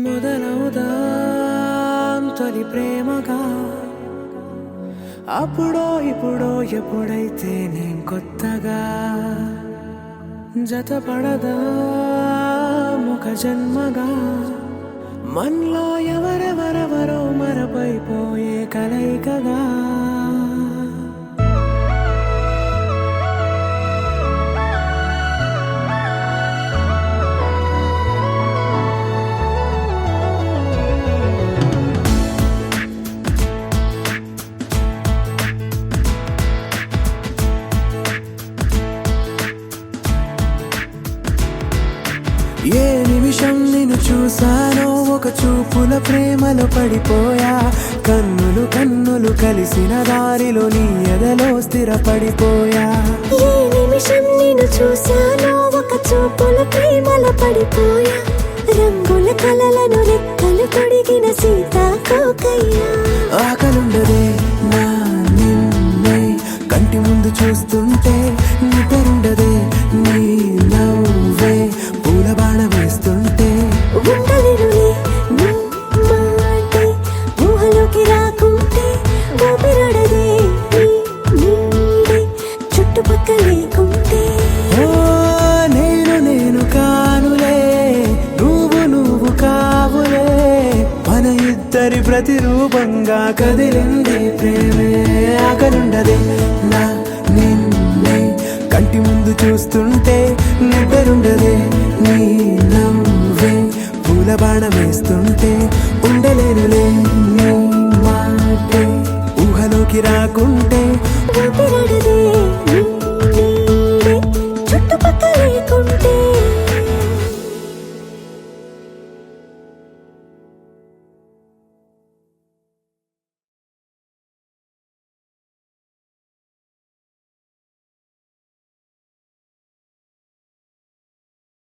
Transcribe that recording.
మొదలవుదాం తొలి ప్రేమగా అప్పుడో ఇప్పుడో ఎప్పుడైతే నేను కొత్తగా జతపడదా ఒక జన్మగా మనలో ఎవరెవరెవరో మరపైపోయే కలయికగా ఏ నిమిషం నిన్ను చూసానో ఒక చూపుల ప్రేమలో పడిపోయా కన్నులు కన్నులు కలిసిన దారిలో నీ ఎదలో స్థిరపడిపోయా ఏ నిమిషం నిన్ను చూసానో ఒక చూపుల ప్రేమలో పడిపోయా రంగుల కలలను రెక్కలు తొడిగిన సీతాకోకయ్యా ఆకలుండదే నా నిన్నే కంటి ముందు చూస్తుంటే నిద్రుండదే నీ నవ్వే పూల బాణ వేస్తుంటే ఉండలేనులే నీ మాటే ఊహలోకి రాకుంటే ఊపిరాడదే నీ నీడే చుట్టుపక్కల లేకుంటే ఓ నేను కానులే నువ్వు కావులే మన ఇద్దరి ప్రతిరూపంగా కదిలిందే ప్రేమే ఆకలుండదే నా నిన్నే కంటి ముందు చూస్తుంటే నిద్రుండదే నీ నవ్వే పూల బాణ వేస్తుంటే ఉండలేనులే నీ మాటే ఊహలోకి రాకుంటే ఊపిరాడదే నీ నీడే చుట్టుపక్కల లేకుంటే